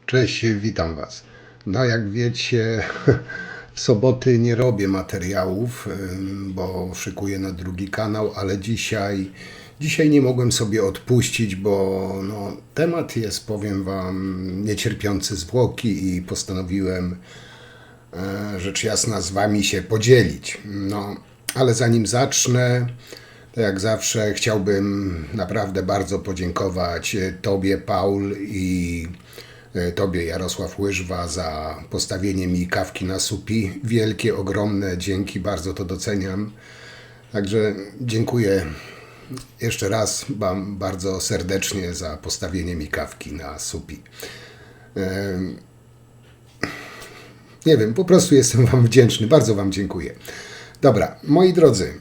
Cześć, witam Was. No jak wiecie, w soboty nie robię materiałów, bo szykuję na drugi kanał, ale dzisiaj nie mogłem sobie odpuścić, bo no, temat jest, powiem Wam, niecierpiący zwłoki i postanowiłem rzecz jasna z Wami się podzielić. No, ale zanim zacznę, to jak zawsze chciałbym naprawdę bardzo podziękować Tobie, Paul, i Tobie, Jarosław Łyżwa, za postawienie mi kawki na supi. Wielkie, ogromne dzięki, bardzo to doceniam. Także dziękuję jeszcze raz Wam bardzo serdecznie za postawienie mi kawki na supi. Nie wiem, po prostu jestem Wam wdzięczny, bardzo Wam dziękuję. Dobra, moi drodzy,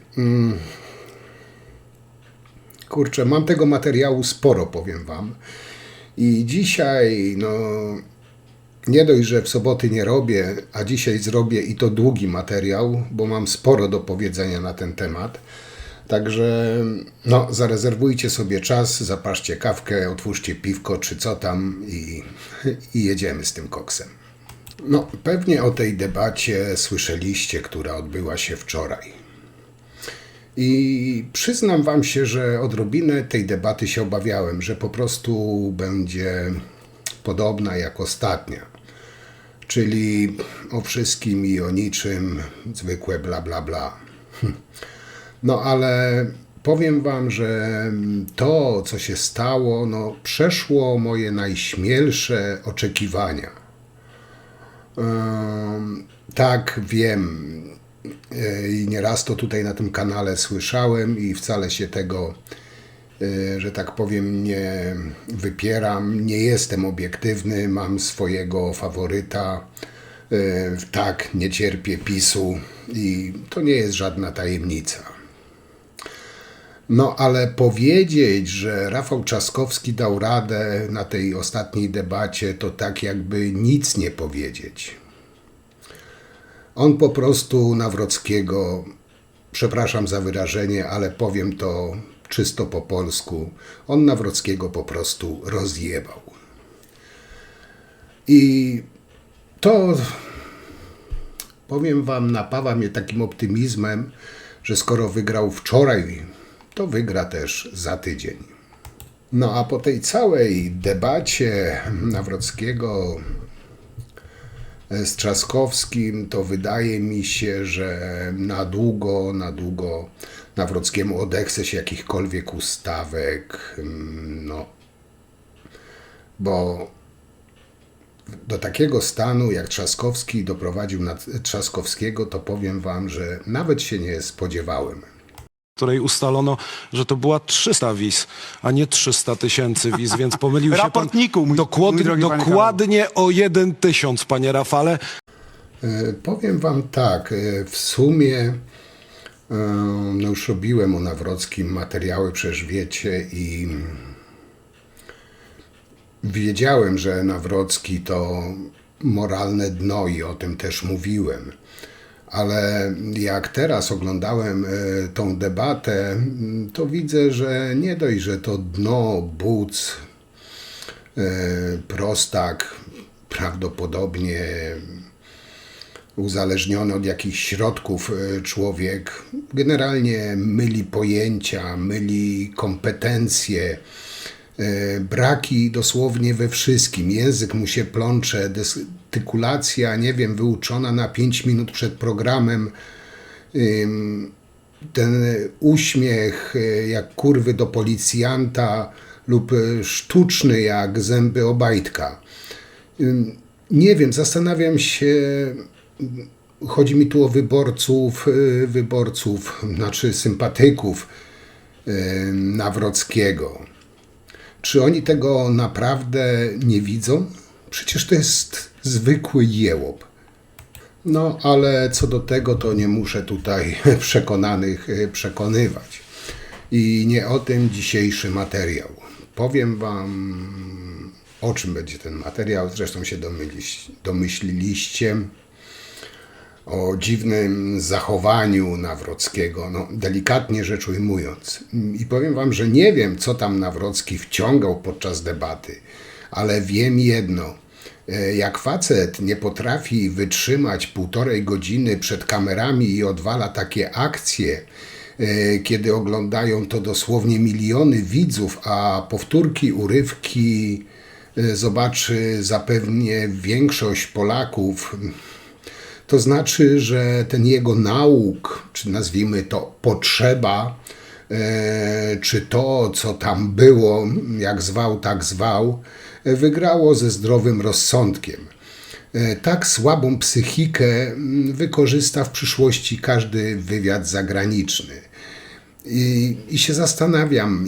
kurczę, mam tego materiału sporo, powiem Wam. I dzisiaj, no, nie dość, że w soboty nie robię, a dzisiaj zrobię i to długi materiał, bo mam sporo do powiedzenia na ten temat. Także, no, zarezerwujcie sobie czas, zapaszcie kawkę, otwórzcie piwko czy co tam i jedziemy z tym koksem. No, pewnie o tej debacie słyszeliście, która odbyła się wczoraj. I przyznam Wam się, że odrobinę tej debaty się obawiałem, że po prostu będzie podobna jak ostatnia. Czyli o wszystkim i o niczym, zwykłe bla bla bla. No ale powiem Wam, że to, co się stało, no, przeszło moje najśmielsze oczekiwania. Tak, wiem. I nieraz to tutaj na tym kanale słyszałem i wcale się tego, że tak powiem, nie wypieram. Nie jestem obiektywny, mam swojego faworyta. Tak, nie cierpię PiS-u i to nie jest żadna tajemnica. No ale powiedzieć, że Rafał Trzaskowski dał radę na tej ostatniej debacie, to tak jakby nic nie powiedzieć. On po prostu Nawrockiego, przepraszam za wyrażenie, ale powiem to czysto po polsku, on Nawrockiego po prostu rozjebał. I to, powiem Wam, napawa mnie takim optymizmem, że skoro wygrał wczoraj, to wygra też za tydzień. No a po tej całej debacie Nawrockiego z Trzaskowskim, to wydaje mi się, że na długo Nawrockiemu odechce się jakichkolwiek ustawek, no, bo do takiego stanu jak Trzaskowski doprowadził Trzaskowskiego, to powiem Wam, że nawet się nie spodziewałem. Której ustalono, że to była 300 wiz, a nie 300 000 wiz, więc pomylił się pan Raportniku, mój drogi panie dokładnie o 1 000, panie Rafale. Powiem Wam tak, w sumie no już robiłem o Nawrockim materiały, przecież wiecie, i wiedziałem, że Nawrocki to moralne dno i o tym też mówiłem. Ale jak teraz oglądałem tą debatę, to widzę, że nie dość, że to dno, buc, prostak, prawdopodobnie uzależniony od jakichś środków człowiek, generalnie myli pojęcia, myli kompetencje, braki dosłownie we wszystkim. Język mu się plącze, gestykulacja, nie wiem, wyuczona na 5 minut przed programem. Ten uśmiech jak kurwy do policjanta lub sztuczny jak zęby Obajtka. Nie wiem, zastanawiam się, chodzi mi tu o wyborców, znaczy sympatyków Nawrockiego. Czy oni tego naprawdę nie widzą? Przecież to jest zwykły jełop. No, ale co do tego, to nie muszę tutaj przekonanych przekonywać. I nie o tym dzisiejszy materiał. Powiem Wam, o czym będzie ten materiał. Zresztą się domyśliliście. O dziwnym zachowaniu Nawrockiego, no, delikatnie rzecz ujmując. I powiem Wam, że nie wiem, co tam Nawrocki wciągał podczas debaty, ale wiem jedno, Jak facet nie potrafi wytrzymać 1,5 godziny przed kamerami i odwala takie akcje, kiedy oglądają to dosłownie miliony widzów, a powtórki, urywki zobaczy zapewne większość Polaków, to znaczy, że ten jego nauk, czy nazwijmy to potrzeba, czy to, co tam było, jak zwał, tak zwał, wygrało ze zdrowym rozsądkiem. Tak słabą psychikę wykorzysta w przyszłości każdy wywiad zagraniczny. I się zastanawiam,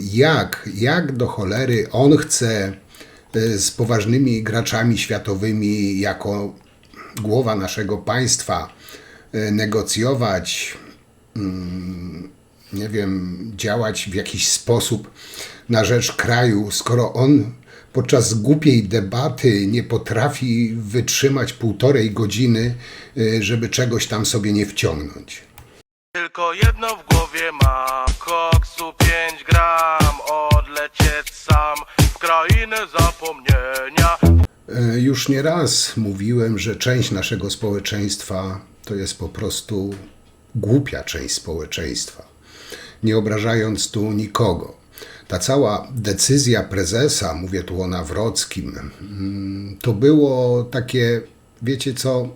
jak do cholery on chce z poważnymi graczami światowymi jako głowa naszego państwa negocjować, nie wiem, działać w jakiś sposób na rzecz kraju, skoro on podczas głupiej debaty nie potrafi wytrzymać 1,5 godziny, żeby czegoś tam sobie nie wciągnąć. Tylko jedno w głowie mam, koksu 5 gram, odlecieć sam w krainę zapomnienia. Już nie raz mówiłem, że część naszego społeczeństwa to jest po prostu głupia część społeczeństwa, nie obrażając tu nikogo. Ta cała decyzja prezesa, mówię tu o Nawrockim, to było takie, wiecie co,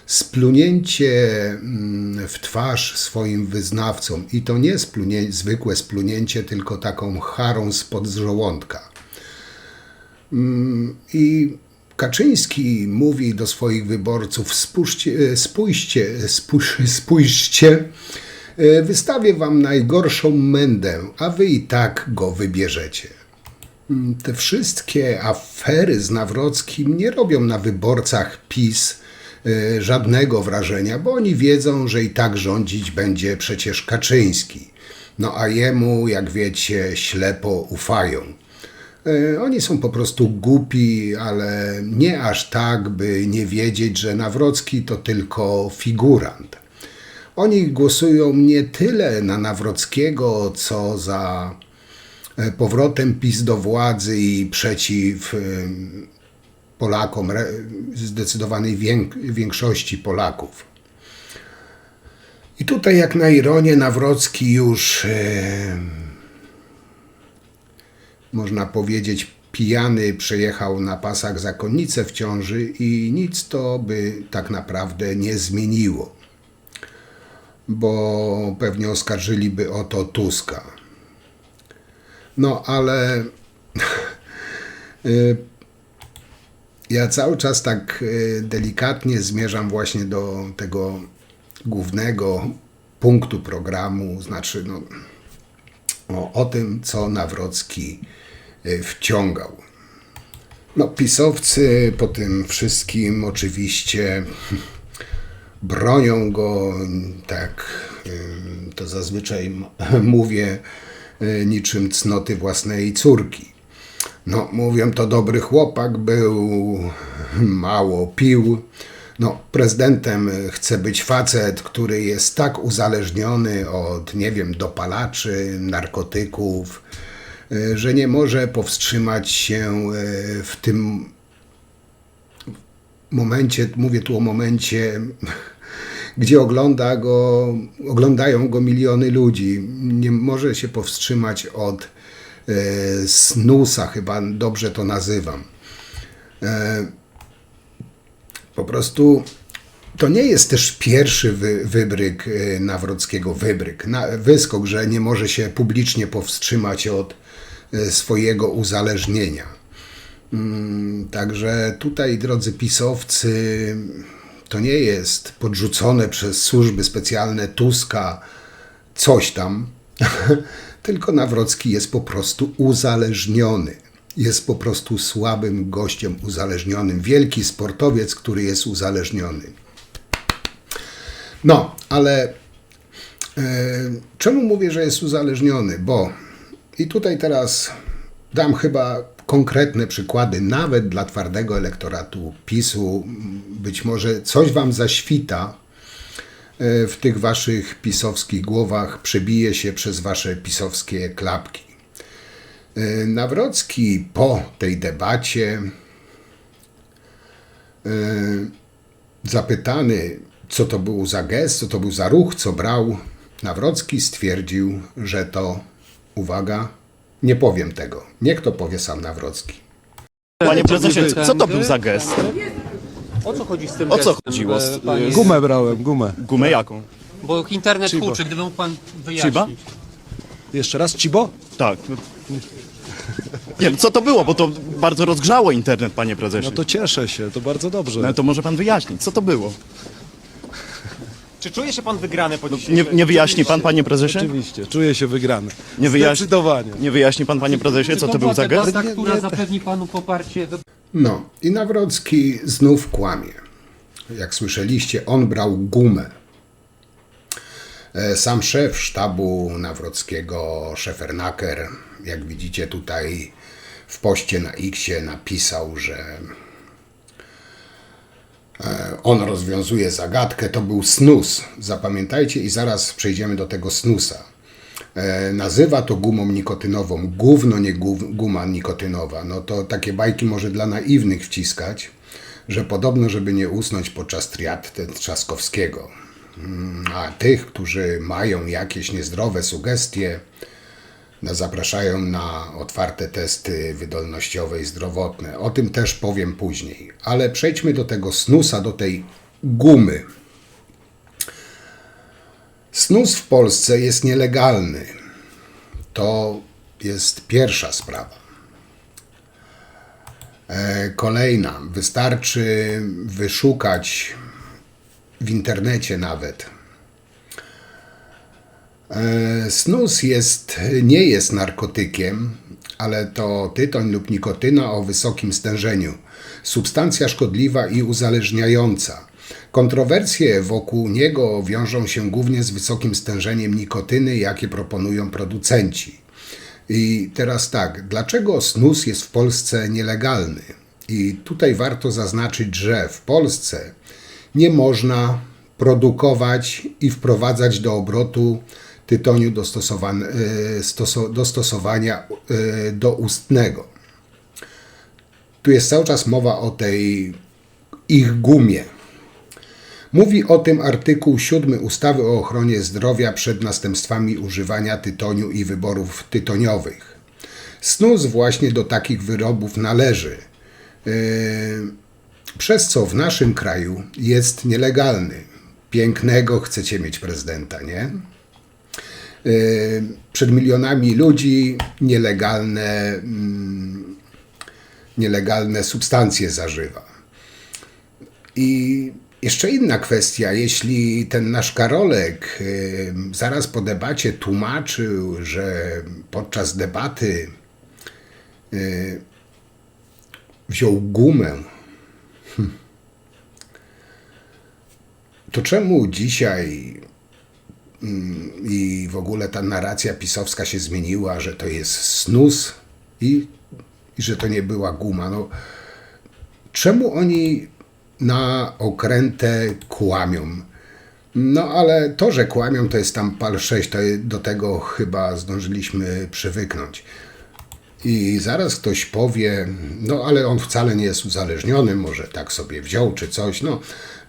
splunięcie w twarz swoim wyznawcom. I to nie zwykłe splunięcie, tylko taką charą spod żołądka. I Kaczyński mówi do swoich wyborców: spójrzcie, wystawię wam najgorszą mędę, a wy i tak go wybierzecie. Te wszystkie afery z Nawrockim nie robią na wyborcach PiS żadnego wrażenia, bo oni wiedzą, że i tak rządzić będzie przecież Kaczyński. No a jemu, jak wiecie, ślepo ufają. Oni są po prostu głupi, ale nie aż tak, by nie wiedzieć, że Nawrocki to tylko figurant. Oni głosują nie tyle na Nawrockiego, co za powrotem PiS do władzy i przeciw Polakom, zdecydowanej większości Polaków. I tutaj, jak na ironię, Nawrocki już, można powiedzieć, pijany przejechał na pasach zakonnicę w ciąży i nic to by tak naprawdę nie zmieniło, bo pewnie oskarżyliby o to Tuska. No ale ja cały czas tak delikatnie zmierzam właśnie do tego głównego punktu programu, znaczy o tym, co Nawrocki wciągał. No, pisowcy po tym wszystkim oczywiście bronią go, tak to zazwyczaj mówię, niczym cnoty własnej córki. No, mówią, to dobry chłopak był, mało pił. No, prezydentem chce być facet, który jest tak uzależniony od, nie wiem, dopalaczy, narkotyków, że nie może powstrzymać się w tym momencie, mówię tu o momencie, gdzie oglądają go miliony ludzi. Nie może się powstrzymać od snusa, chyba dobrze to nazywam. Po prostu to nie jest też pierwszy wybryk Nawrockiego, wyskok, że nie może się publicznie powstrzymać od swojego uzależnienia. Także tutaj, drodzy pisowcy, to nie jest podrzucone przez służby specjalne Tuska coś tam, tylko Nawrocki jest po prostu uzależniony. Jest po prostu słabym gościem uzależnionym. Wielki sportowiec, który jest uzależniony. No, ale czemu mówię, że jest uzależniony? Bo i tutaj teraz dam chyba konkretne przykłady, nawet dla twardego elektoratu PiS-u. Być może coś wam zaświta w tych waszych pisowskich głowach, przebije się przez wasze pisowskie klapki. Nawrocki po tej debacie Zapytany, co to był za gest, co to był za ruch, co brał, Nawrocki stwierdził, że to, uwaga, nie powiem tego. Niech to powie sam Nawrocki. Panie prezesie, co to był za gest? O co chodzi z tym O co gestem, chodziło? panie? Gumę brałem, gumę. Gumę jaką? Bo internet huczy, gdyby mógł pan wyjaśnić. Chiba? Jeszcze raz, Cibo? Tak. Nie wiem, co to było, bo to bardzo rozgrzało internet, panie prezesie. No to cieszę się, to bardzo dobrze. No to może pan wyjaśnić, co to było? Czy czuje się pan wygrany po dzisiejszej... Nie wyjaśni pan, panie prezesie? Oczywiście, czuję się wygrany. Nie wyjaśni, Zdecydowanie. nie wyjaśni pan, panie prezesie, co to był za gest? Debata, która zapewni panu poparcie. No i Nawrocki znów kłamie. Jak słyszeliście, on brał gumę. Sam szef sztabu Nawrockiego, Szefernaker, jak widzicie tutaj w poście na X-ie napisał, że on rozwiązuje zagadkę, to był snus. Zapamiętajcie i zaraz przejdziemy do tego snusa. Nazywa to gumą nikotynową. Gówno, nie guma nikotynowa. No to takie bajki może dla naiwnych wciskać, że podobno, żeby nie usnąć podczas triady Trzaskowskiego. A tych, którzy mają jakieś niezdrowe sugestie, zapraszają na otwarte testy wydolnościowe i zdrowotne. O tym też powiem później. Ale przejdźmy do tego snusa, do tej gumy. Snus w Polsce jest nielegalny. To jest pierwsza sprawa. Kolejna. Wystarczy wyszukać w internecie nawet. Snus nie jest narkotykiem, ale to tytoń lub nikotyna o wysokim stężeniu. Substancja szkodliwa i uzależniająca. Kontrowersje wokół niego wiążą się głównie z wysokim stężeniem nikotyny, jakie proponują producenci. I teraz tak, dlaczego snus jest w Polsce nielegalny? I tutaj warto zaznaczyć, że w Polsce nie można produkować i wprowadzać do obrotu tytoniu do stosowania doustnego. Tu jest cały czas mowa o tej ich gumie. Mówi o tym artykuł 7 ustawy o ochronie zdrowia przed następstwami używania tytoniu i wyborów tytoniowych. Snus właśnie do takich wyrobów należy, przez co w naszym kraju jest nielegalny. Pięknego chcecie mieć prezydenta, nie? Przed milionami ludzi nielegalne substancje zażywa. I jeszcze inna kwestia, jeśli ten nasz Karolek zaraz po debacie tłumaczył, że podczas debaty wziął gumę, to czemu dzisiaj i w ogóle ta narracja pisowska się zmieniła, że to jest snus i że to nie była guma? No, czemu oni na okrętę kłamią? No ale to, że kłamią, to jest tam PAL 6, to do tego chyba zdążyliśmy przywyknąć. I zaraz ktoś powie, no ale on wcale nie jest uzależniony, może tak sobie wziął czy coś. No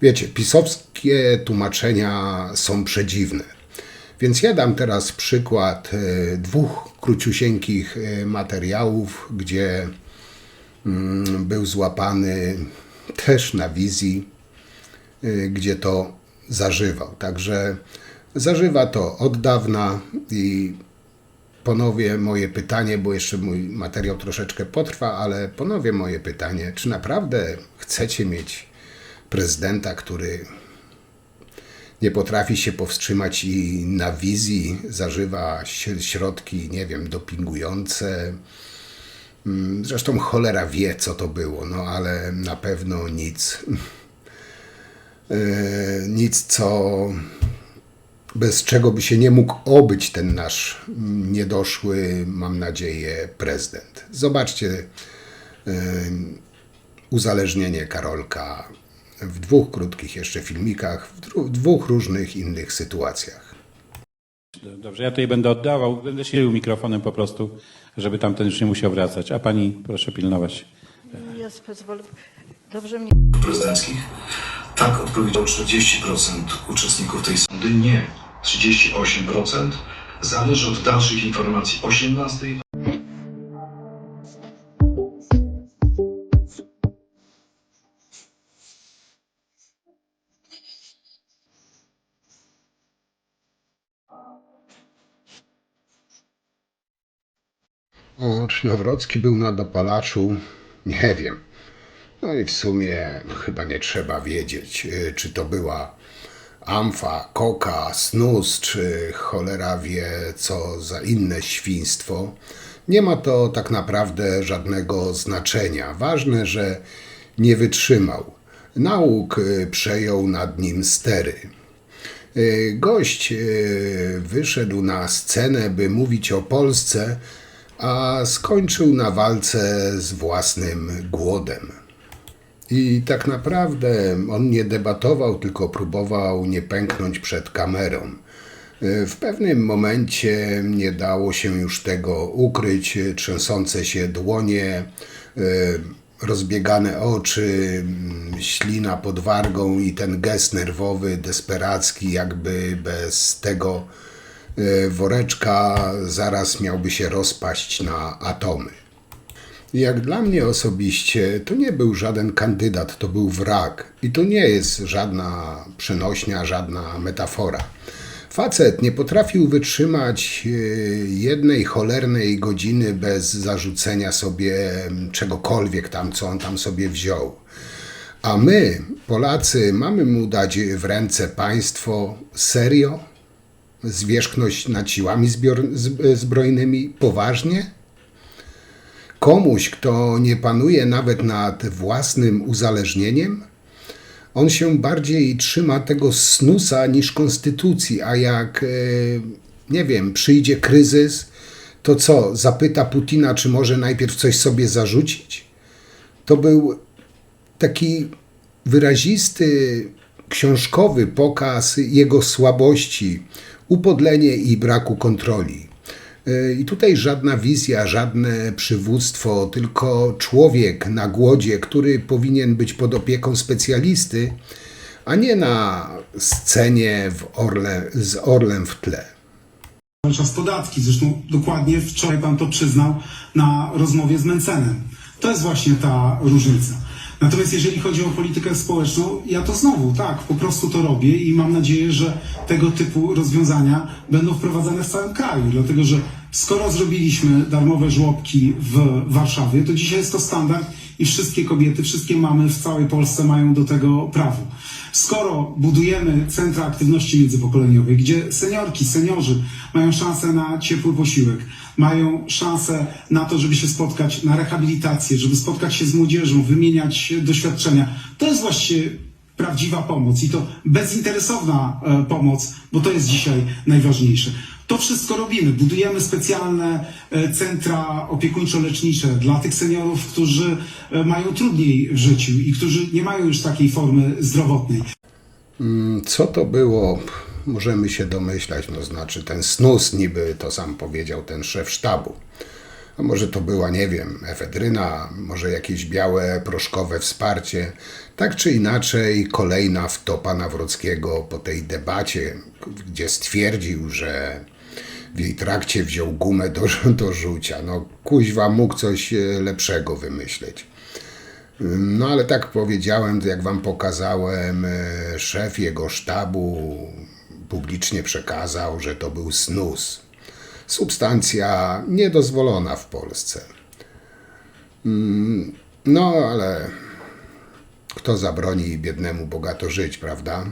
wiecie, pisowskie tłumaczenia są przedziwne. Więc ja dam teraz przykład dwóch króciusieńkich materiałów, gdzie był złapany też na wizji, gdzie to zażywał. Także zażywa to od dawna i ponowię moje pytanie, bo jeszcze mój materiał troszeczkę potrwa, ale ponowię moje pytanie, czy naprawdę chcecie mieć prezydenta, który nie potrafi się powstrzymać i na wizji zażywa środki, nie wiem, dopingujące. Zresztą cholera wie, co to było, no ale na pewno nic, bez czego by się nie mógł obyć ten nasz niedoszły, mam nadzieję, prezydent. Zobaczcie uzależnienie Karolka w dwóch krótkich jeszcze filmikach, w dwóch różnych innych sytuacjach. Dobrze, ja tutaj będę oddawał, będę siedział mikrofonem po prostu, żeby tamten już nie musiał wracać. A pani proszę pilnować Ja pozwolę. Dobrze mnie. Prezydenckich. Tak odpowiedział 40% uczestników tej sądy. Nie. 38%. Zależy od dalszych informacji. 18. O, czy Nawrocki był na dopalaczu? Nie wiem. No i w sumie chyba nie trzeba wiedzieć, czy to była amfa, koka, snus, czy cholera wie co za inne świństwo. Nie ma to tak naprawdę żadnego znaczenia. Ważne, że nie wytrzymał. Nauk przejął nad nim stery. Gość wyszedł na scenę, by mówić o Polsce, a skończył na walce z własnym głodem. I tak naprawdę on nie debatował, tylko próbował nie pęknąć przed kamerą. W pewnym momencie nie dało się już tego ukryć, trzęsące się dłonie, rozbiegane oczy, ślina pod wargą i ten gest nerwowy, desperacki, jakby bez tego woreczka zaraz miałby się rozpaść na atomy. Jak dla mnie osobiście, to nie był żaden kandydat, to był wrak. I to nie jest żadna przenośnia, żadna metafora. Facet nie potrafił wytrzymać jednej cholernej godziny bez zarzucenia sobie czegokolwiek tam, co on tam sobie wziął. A my, Polacy, mamy mu dać w ręce państwo serio? Zwierzchność nad siłami zbrojnymi? Poważnie? Komuś, kto nie panuje nawet nad własnym uzależnieniem? On się bardziej trzyma tego snusa niż konstytucji, a jak, nie wiem, przyjdzie kryzys, to co, zapyta Putina, czy może najpierw coś sobie zarzucić? To był taki wyrazisty, książkowy pokaz jego słabości, upodlenie i braku kontroli. I tutaj żadna wizja, żadne przywództwo, tylko człowiek na głodzie, który powinien być pod opieką specjalisty, a nie na scenie z orlem w tle. Cały czas podatki, zresztą dokładnie wczoraj pan to przyznał na rozmowie z Mencenem. To jest właśnie ta różnica. Natomiast jeżeli chodzi o politykę społeczną, ja to znowu, tak, po prostu to robię i mam nadzieję, że tego typu rozwiązania będą wprowadzane w całym kraju, dlatego że skoro zrobiliśmy darmowe żłobki w Warszawie, to dzisiaj jest to standard i wszystkie kobiety, wszystkie mamy w całej Polsce mają do tego prawo. Skoro budujemy centra aktywności międzypokoleniowej, gdzie seniorzy mają szansę na ciepły posiłek, mają szansę na to, żeby się spotkać na rehabilitację, żeby spotkać się z młodzieżą, wymieniać doświadczenia, to jest właściwie prawdziwa pomoc i to bezinteresowna pomoc, bo to jest dzisiaj najważniejsze. To wszystko robimy. Budujemy specjalne centra opiekuńczo-lecznicze dla tych seniorów, którzy mają trudniej w życiu i którzy nie mają już takiej formy zdrowotnej. Co to było? Możemy się domyślać, no znaczy ten snus niby, to sam powiedział ten szef sztabu. A może to była, nie wiem, efedryna, może jakieś białe, proszkowe wsparcie. Tak czy inaczej, kolejna wtopa Nawrockiego po tej debacie, gdzie stwierdził, że w jej trakcie wziął gumę do rzucia. No kuźwa, mógł coś lepszego wymyśleć. No ale tak powiedziałem, jak wam pokazałem, szef jego sztabu publicznie przekazał, że to był snus. Substancja niedozwolona w Polsce. No ale kto zabroni biednemu bogato żyć, prawda?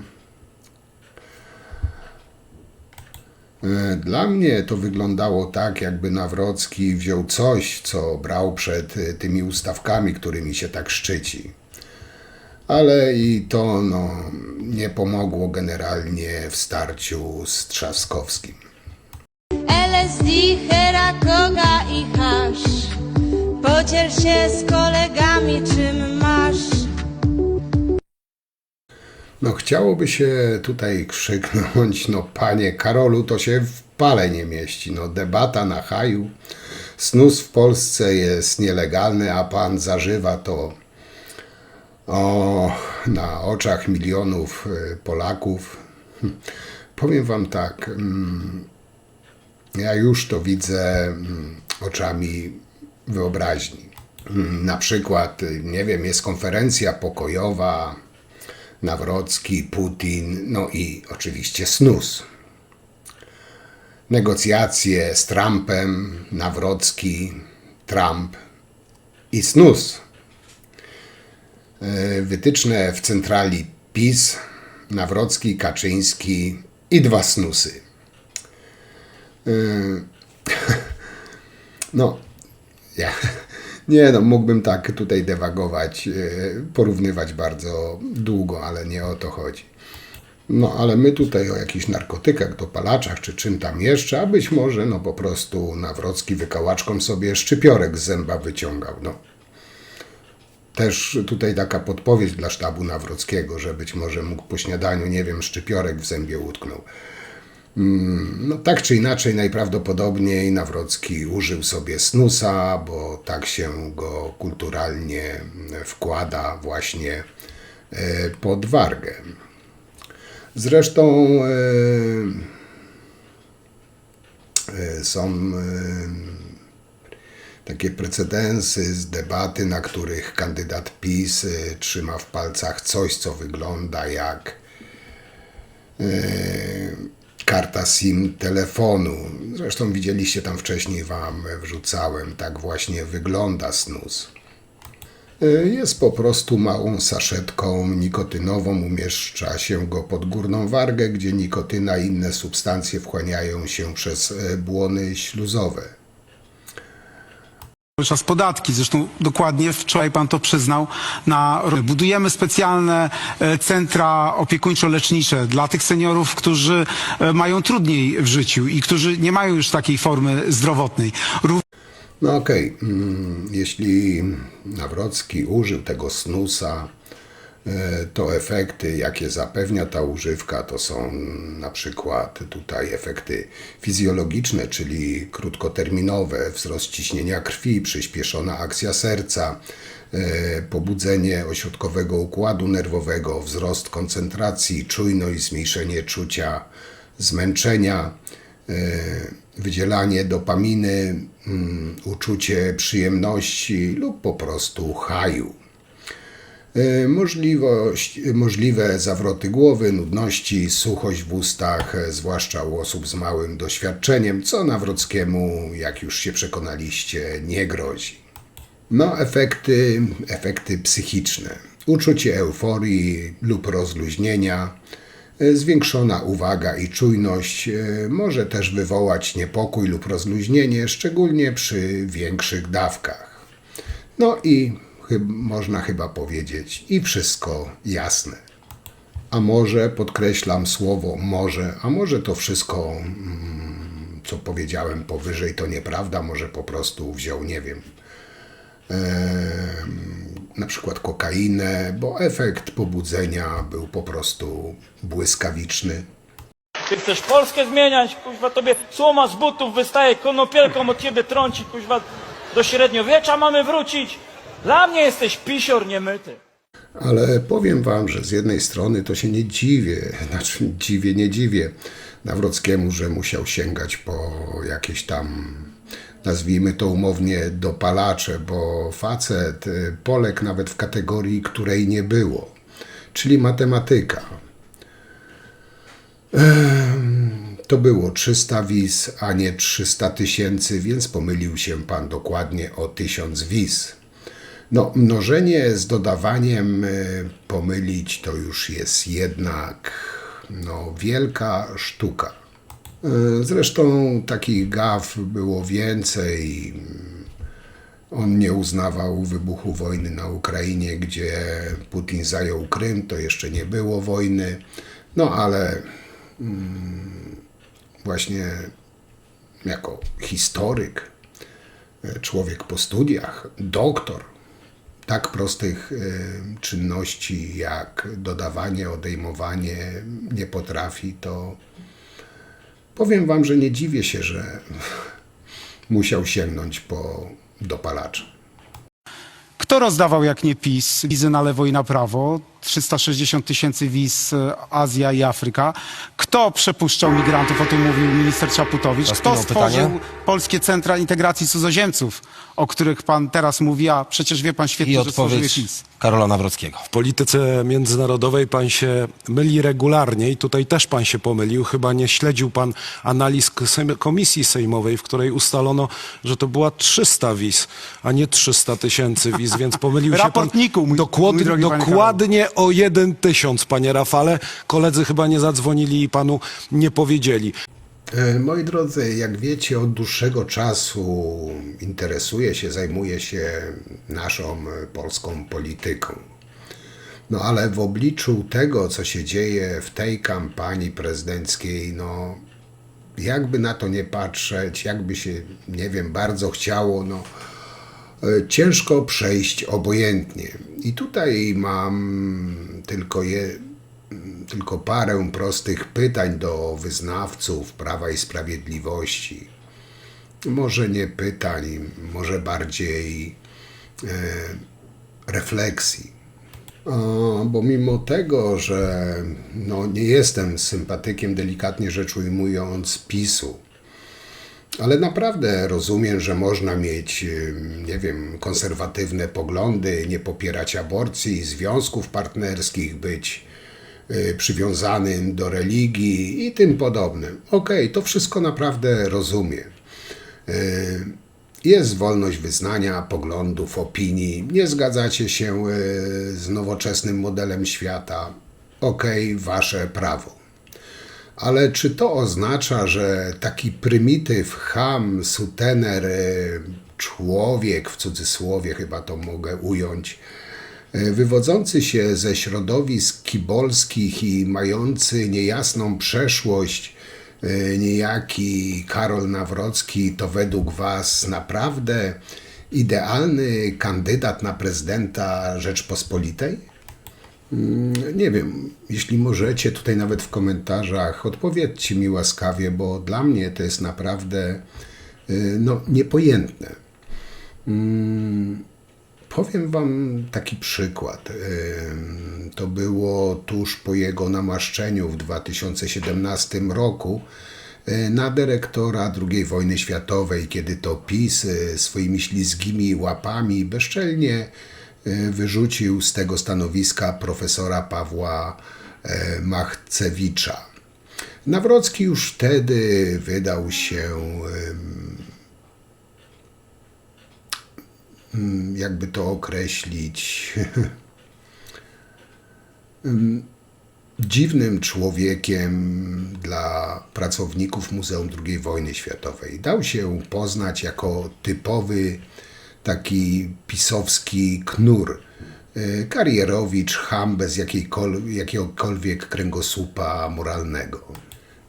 Dla mnie to wyglądało tak, jakby Nawrocki wziął coś, co brał przed tymi ustawkami, którymi się tak szczyci. Ale i to nie pomogło generalnie w starciu z Trzaskowskim. LSD, hera, koga i hasz. Podziel się z kolegami, czym masz. No chciałoby się tutaj krzyknąć, no panie Karolu, to się pale nie mieści. No, debata na haju. Snus w Polsce jest nielegalny, a pan zażywa to na oczach milionów Polaków. Powiem wam tak, ja już to widzę oczami wyobraźni. Na przykład, nie wiem, jest konferencja pokojowa, Nawrocki, Putin, no i oczywiście snus. Negocjacje z Trumpem, Nawrocki, Trump i snus. Wytyczne w centrali PiS, Nawrocki, Kaczyński i 2 snusy. No, mógłbym tak tutaj dywagować, porównywać bardzo długo, ale nie o to chodzi. No, ale my tutaj o jakichś narkotykach, dopalaczach, czy czym tam jeszcze, a być może, po prostu Nawrocki wykałaczką sobie szczypiorek z zęba wyciągał, Też tutaj taka podpowiedź dla sztabu Nawrockiego, że być może mógł po śniadaniu, nie wiem, szczypiorek w zębie utknął. No tak czy inaczej, najprawdopodobniej Nawrocki użył sobie snusa, bo tak się go kulturalnie wkłada właśnie pod wargę. Zresztą są takie precedensy z debaty, na których kandydat PiS trzyma w palcach coś, co wygląda jak karta SIM telefonu. Zresztą widzieliście, tam wcześniej wam wrzucałem, tak właśnie wygląda snus. Jest po prostu małą saszetką nikotynową, umieszcza się go pod górną wargę, gdzie nikotyna i inne substancje wchłaniają się przez błony śluzowe. Cały czas podatki, zresztą dokładnie wczoraj pan to przyznał. Budujemy specjalne centra opiekuńczo-lecznicze dla tych seniorów, którzy mają trudniej w życiu i którzy nie mają już takiej formy zdrowotnej. No okej, jeśli Nawrocki użył tego snusa, to efekty, jakie zapewnia ta używka, to są na przykład tutaj efekty fizjologiczne, czyli krótkoterminowe, wzrost ciśnienia krwi, przyspieszona akcja serca, pobudzenie ośrodkowego układu nerwowego, wzrost koncentracji, czujność, zmniejszenie czucia zmęczenia, wydzielanie dopaminy, uczucie przyjemności lub po prostu haju. Możliwe zawroty głowy, nudności, suchość w ustach, zwłaszcza u osób z małym doświadczeniem, co Nawrockiemu, jak już się przekonaliście, nie grozi. No, efekty psychiczne. Uczucie euforii lub rozluźnienia, zwiększona uwaga i czujność może też wywołać niepokój lub rozluźnienie, szczególnie przy większych dawkach. No i można chyba powiedzieć, i wszystko jasne. A może, podkreślam słowo może, a może to wszystko, co powiedziałem powyżej, to nieprawda, może po prostu wziął, nie wiem, na przykład kokainę, bo efekt pobudzenia był po prostu błyskawiczny. Ty chcesz Polskę zmieniać, kuźwa, tobie słoma z butów wystaje, konopielką od ciebie trąci, kuźwa, do średniowiecza mamy wrócić. Dla mnie jesteś pisior niemyty. Ale powiem wam, że z jednej strony to się nie dziwię, nie dziwię Nawrockiemu, że musiał sięgać po jakieś tam, nazwijmy to umownie, dopalacze, bo facet poległ nawet w kategorii, której nie było, czyli matematyka. To było 300 wiz, a nie 300 000, więc pomylił się pan dokładnie o 1000 wiz. No, mnożenie z dodawaniem pomylić to już jest jednak wielka sztuka. Zresztą takich gaf było więcej. On nie uznawał wybuchu wojny na Ukrainie, gdzie Putin zajął Krym, to jeszcze nie było wojny. No ale właśnie jako historyk, człowiek po studiach, doktor, tak prostych czynności jak dodawanie, odejmowanie nie potrafi, to Powiem wam, że nie dziwię się, że musiał sięgnąć po dopalacza. Kto rozdawał jak nie PiS wizy na lewo i na prawo? 360 000 wiz Azja i Afryka. Kto przepuszczał migrantów? O tym mówił minister Czaputowicz. Kto stworzył polskie centra integracji cudzoziemców, o których pan teraz mówi, a przecież wie pan świetnie, że stworzył je PiS. Karola Nawrockiego. W polityce międzynarodowej pan się myli regularnie i tutaj też pan się pomylił. Chyba nie śledził pan analiz komisji sejmowej, w której ustalono, że to była 300 wiz, a nie 300 000 wiz, więc pomylił się pan Raportniku, mój drogi panie dokładnie o 1 000, panie Rafale. Koledzy chyba nie zadzwonili i panu nie powiedzieli. Moi drodzy, jak wiecie, od dłuższego czasu interesuję się, zajmuję się naszą polską polityką. No ale w obliczu tego, co się dzieje w tej kampanii prezydenckiej, no jakby na to nie patrzeć, jakby się, nie wiem, bardzo chciało, no ciężko przejść obojętnie. I tutaj mam tylko parę prostych pytań do wyznawców Prawa i Sprawiedliwości. Może nie pytań, może bardziej refleksji. Bo mimo tego, że no, nie jestem sympatykiem, delikatnie rzecz ujmując, PiS-u, ale naprawdę rozumiem, że można mieć, nie wiem, konserwatywne poglądy, nie popierać aborcji, związków partnerskich, być przywiązanym do religii i tym podobne. Okej, to wszystko naprawdę rozumiem. Jest wolność wyznania, poglądów, opinii. Nie zgadzacie się z nowoczesnym modelem świata. Okej, wasze prawo. Ale czy to oznacza, że taki prymityw, cham, sutener, człowiek, w cudzysłowie chyba to mogę ująć, wywodzący się ze środowisk kibolskich i mający niejasną przeszłość, niejaki Karol Nawrocki, to według was naprawdę idealny kandydat na prezydenta Rzeczpospolitej? Nie wiem, jeśli możecie, tutaj nawet w komentarzach odpowiedzcie mi łaskawie, bo dla mnie to jest naprawdę no, niepojętne. Powiem wam taki przykład. To było tuż po jego namaszczeniu w 2017 roku na dyrektora II wojny światowej, kiedy to PiS swoimi ślizgimi łapami bezczelnie wyrzucił z tego stanowiska profesora Pawła Machcewicza. Nawrocki już wtedy wydał się, jakby to określić, dziwnym człowiekiem dla pracowników Muzeum II wojny światowej. Dał się poznać jako typowy taki pisowski knur, karierowicz, cham bez jakiegokolwiek kręgosłupa moralnego.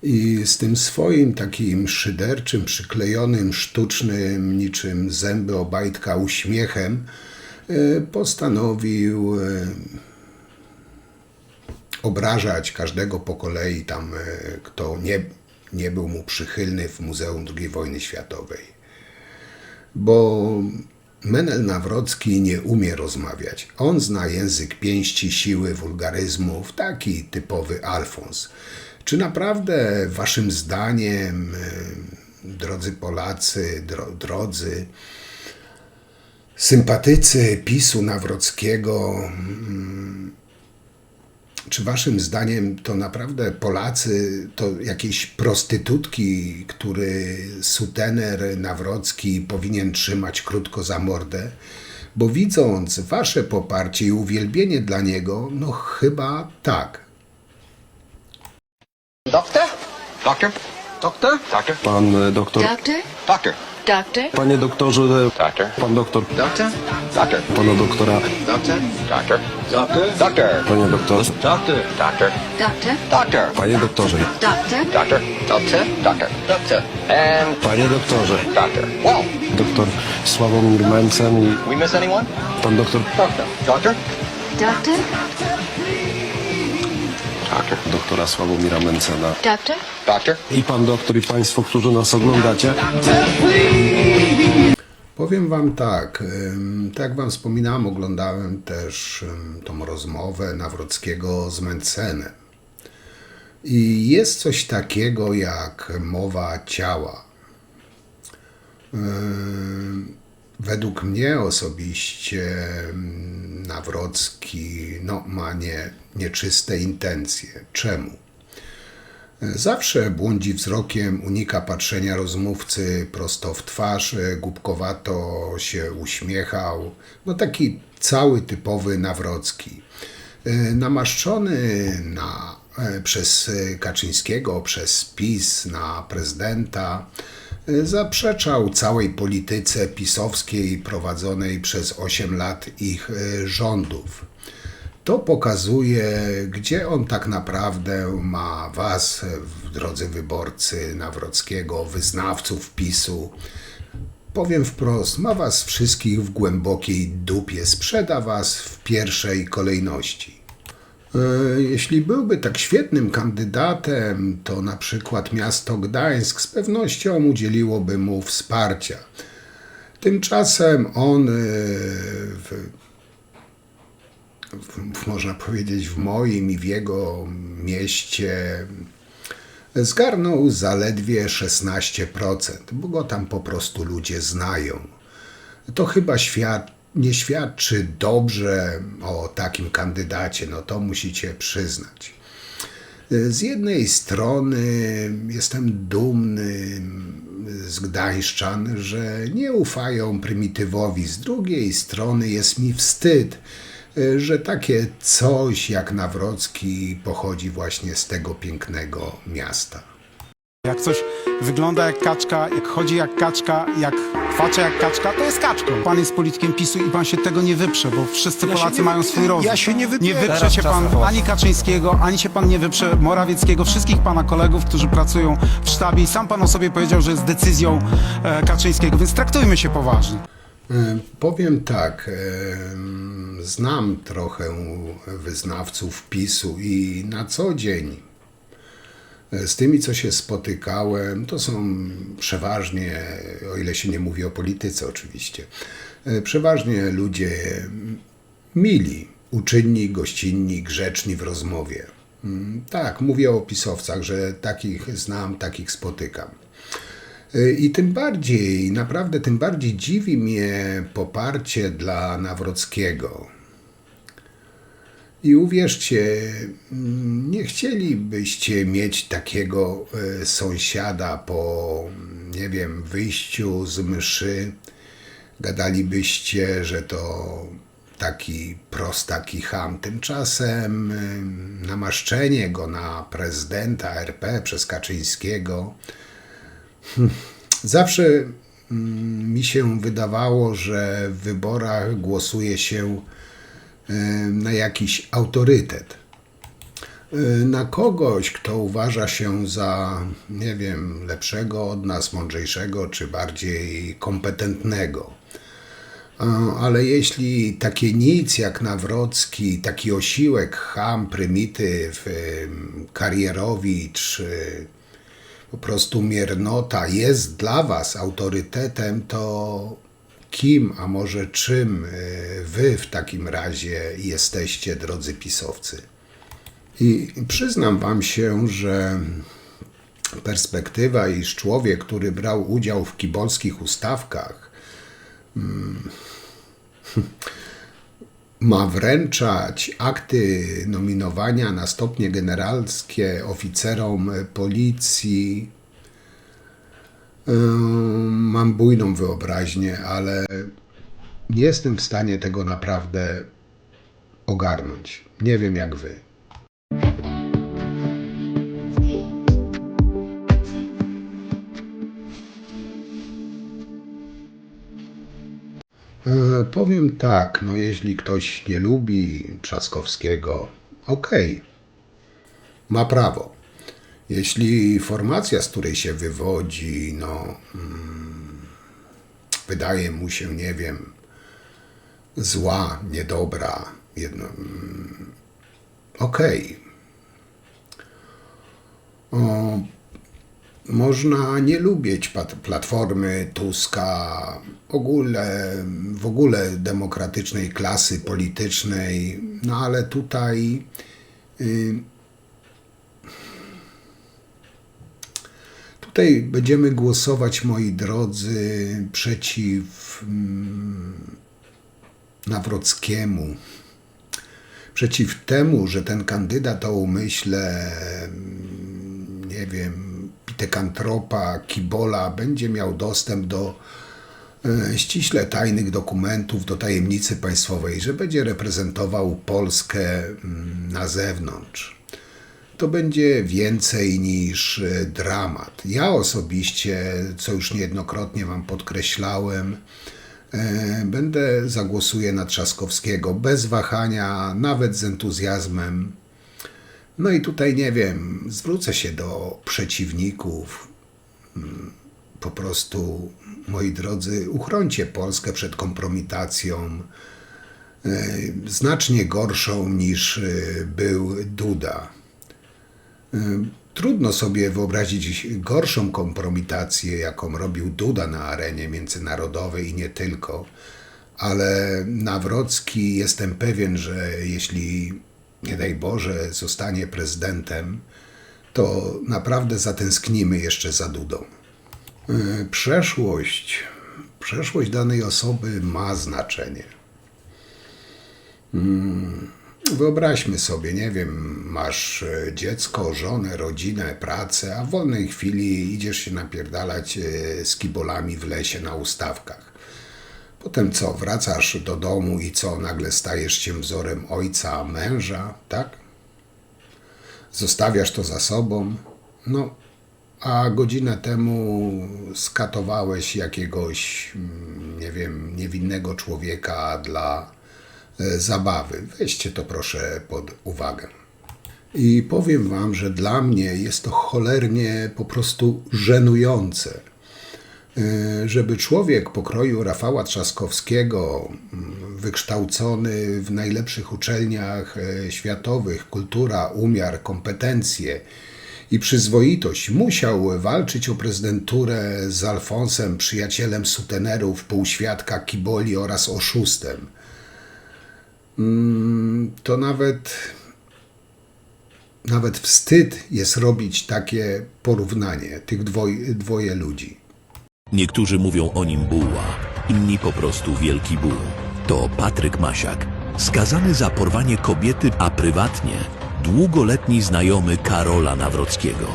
I z tym swoim takim szyderczym, przyklejonym, sztucznym, niczym zęby Obajtka uśmiechem postanowił obrażać każdego po kolei tam, kto nie był mu przychylny w Muzeum II wojny światowej. Bo Menel Nawrocki nie umie rozmawiać. On zna język pięści, siły, wulgaryzmów, taki typowy Alfons. Czy naprawdę waszym zdaniem, drodzy Polacy, drodzy sympatycy PiS-u Nawrockiego, czy waszym zdaniem to naprawdę Polacy to jakieś prostytutki, który sutener Nawrocki powinien trzymać krótko za mordę? Bo widząc wasze poparcie i uwielbienie dla niego, no chyba tak. Doktor? Doktor? Doktor? Doktor? Pan doktor... Doctor? Doktor? Doctor? Panie doktorze... Doktor? Pan doktor... Doktor? Doktor? Pana doktora... Doktor? Doktor? Doktor? Doktor? Panie doktorze... Doktor? Doktor? Doctor? Doktor? Panie doktorze... Doctor? Doctor? Doctor? Doctor? Doctor? And... Panie doktorze... Doctor? Well, Doktor Sławomir Mencen i we miss anyone? pan doktor... Doctor? Doctor? Doctor? doktora Sławomira Mencena. Doctor? I pan doktor, i państwo, którzy nas oglądacie. Powiem wam tak, tak jak wam wspominałem, oglądałem też tą rozmowę Nawrockiego z Mencenem. I jest coś takiego jak mowa ciała. Według mnie osobiście Nawrocki ma nieczyste intencje. Czemu? Zawsze błądzi wzrokiem, unika patrzenia rozmówcy prosto w twarz, głupkowato się uśmiechał. Taki cały typowy Nawrocki. Namaszczony przez Kaczyńskiego, przez PiS na prezydenta, zaprzeczał całej polityce pisowskiej prowadzonej przez 8 lat ich rządów. To pokazuje, gdzie on tak naprawdę ma was, drodzy wyborcy Nawrockiego, wyznawców PiS-u. Powiem wprost, ma was wszystkich w głębokiej dupie, sprzeda was w pierwszej kolejności. Jeśli byłby tak świetnym kandydatem, to na przykład miasto Gdańsk z pewnością udzieliłoby mu wsparcia. Tymczasem on można powiedzieć w moim i w jego mieście zgarnął zaledwie 16%, bo go tam po prostu ludzie znają. To chyba nie świadczy dobrze o takim kandydacie, to musicie przyznać. Z jednej strony jestem dumny z gdańszczan, że nie ufają prymitywowi, z drugiej strony jest mi wstyd, że takie coś jak Nawrocki pochodzi właśnie z tego pięknego miasta. Jak coś wygląda jak kaczka, jak chodzi jak kaczka, jak kwacze jak kaczka, to jest kaczką. Pan jest politykiem PiS-u i pan się tego nie wyprze, bo wszyscy Polacy mają swój rozum. Ja się nie wyprzę. Nie wyprze się pan ani Kaczyńskiego, ani się pan nie wyprze Morawieckiego, wszystkich pana kolegów, którzy pracują w sztabie i sam pan o sobie powiedział, że jest decyzją Kaczyńskiego, więc traktujmy się poważnie. Powiem tak, znam trochę wyznawców PiS-u i na co dzień z tymi, co się spotykałem, to są przeważnie, o ile się nie mówi o polityce oczywiście, przeważnie ludzie mili, uczynni, gościnni, grzeczni w rozmowie. Tak, mówię o pisowcach, że takich znam, takich spotykam. I tym bardziej, naprawdę tym bardziej dziwi mnie poparcie dla Nawrockiego. I uwierzcie, nie chcielibyście mieć takiego sąsiada po, nie wiem, wyjściu z mszy. Gadalibyście, że to taki prostak i cham. Tymczasem namaszczenie go na prezydenta RP przez Kaczyńskiego. Zawsze mi się wydawało, że w wyborach głosuje się na jakiś autorytet. Na kogoś, kto uważa się za, nie wiem, lepszego od nas, mądrzejszego czy bardziej kompetentnego. Ale jeśli takie nic jak Nawrocki, taki osiłek, cham, prymityw, karierowicz, po prostu miernota jest dla was autorytetem, to kim, a może czym wy w takim razie jesteście, drodzy pisowcy? I przyznam wam się, że perspektywa, iż człowiek, który brał udział w kibolskich ustawkach, ma wręczać akty nominowania na stopnie generalskie oficerom policji. Mam bujną wyobraźnię, ale nie jestem w stanie tego naprawdę ogarnąć. Nie wiem jak wy. Powiem tak, jeśli ktoś nie lubi Trzaskowskiego, okej, ma prawo. Jeśli formacja, z której się wywodzi, wydaje mu się, nie wiem, zła, niedobra, okej. Można nie lubić Platformy, Tuska, w ogóle demokratycznej klasy politycznej, no ale tutaj tutaj będziemy głosować, moi drodzy, przeciw Nawrockiemu. Przeciw temu, że ten kandydat o umyśle, nie wiem, pitekantropa, kibola będzie miał dostęp do ściśle tajnych dokumentów, do tajemnicy państwowej, że będzie reprezentował Polskę na zewnątrz. To będzie więcej niż dramat. Ja osobiście, co już niejednokrotnie wam podkreślałem, zagłosuję na Trzaskowskiego bez wahania, nawet z entuzjazmem. No i tutaj nie wiem, zwrócę się do przeciwników. Po prostu, moi drodzy, uchrońcie Polskę przed kompromitacją znacznie gorszą niż był Duda. Trudno sobie wyobrazić gorszą kompromitację, jaką robił Duda na arenie międzynarodowej i nie tylko, ale Nawrocki, jestem pewien, że jeśli, nie daj Boże, zostanie prezydentem, to naprawdę zatęsknimy jeszcze za Dudą. Przeszłość danej osoby ma znaczenie. Wyobraźmy sobie, nie wiem, masz dziecko, żonę, rodzinę, pracę, a w wolnej chwili idziesz się napierdalać z kibolami w lesie na ustawkach. Potem co, wracasz do domu i co, nagle stajesz się wzorem ojca, męża, tak? Zostawiasz to za sobą, no, a godzinę temu skatowałeś jakiegoś, nie wiem, niewinnego człowieka dla zabawy. Weźcie to proszę pod uwagę. I powiem wam, że dla mnie jest to cholernie po prostu żenujące, żeby człowiek pokroju Rafała Trzaskowskiego, wykształcony w najlepszych uczelniach światowych, kultura, umiar, kompetencje i przyzwoitość, musiał walczyć o prezydenturę z Alfonsem, przyjacielem sutenerów, półświadka, kiboli oraz oszustem. To nawet wstyd jest robić takie porównanie tych dwoje ludzi. Niektórzy mówią o nim buła, inni po prostu wielki buł. To Patryk Masiak, skazany za porwanie kobiety, a prywatnie długoletni znajomy Karola Nawrockiego.